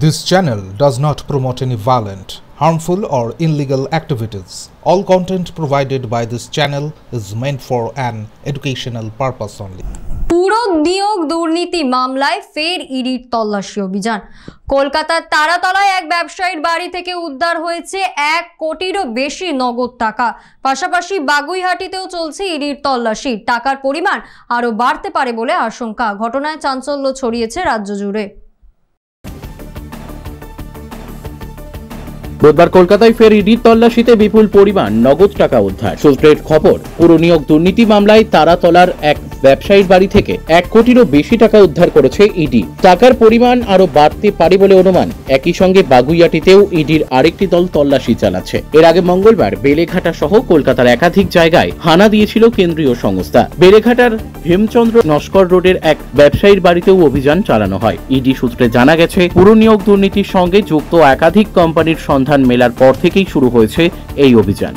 This channel does not promote any violent, harmful or illegal activities. All content provided by this channel is meant for an educational purpose only. পুরো নিয়োগ দুর্নীতি মামলায় ফের ইডির তল্লাশি অভিযান। কলকাতার তারাতলায় এক ব্যবসায়ীর বাড়ি থেকে উদ্ধার হয়েছে 1 কোটিরও বেশি নগদ টাকা। পাশাপাশি বাগুইহাটিতেও চলছে ইডির তল্লাশি। টাকার পরিমাণ আরও বাড়তে পারে বলে আশঙ্কা। ঘটনায় চাঞ্চল্য ছড়িয়েছে রাজ্য জুড়ে। বুধবার কলকাতায় ফের ইডির তল্লাশিতে বিপুল পরিমাণ নগদ টাকা উদ্ধার। সূত্রের খবর, পুরো নিয়োগ দুর্নীতি মামলায় তারাতলার এক ব্যবসায়ীর বাড়ি থেকে 1 কোটিরও বেশি টাকা উদ্ধার করেছে ইডি। টাকার পরিমাণ আরো বাড়তে পারে বলে অনুমান। একই সঙ্গে বাগুইহাটিতেও ইডির আরেকটি দল তল্লাশি চালাচ্ছে। এর আগে মঙ্গলবার বেলেঘাটা সহ কলকাতার একাধিক জায়গায় হানা দিয়েছিল কেন্দ্রীয় সংস্থা। বেলেঘাটার হেমচন্দ্র নস্কর রোডের এক ব্যবসায়ীর বাড়িতেও অভিযান চালানো হয়। ইডি সূত্রে জানা গেছে, পুরো নিয়োগ দুর্নীতির সঙ্গে যুক্ত একাধিক কোম্পানির সন্ধান মেলার পর থেকেই শুরু হয়েছে এই অভিযান।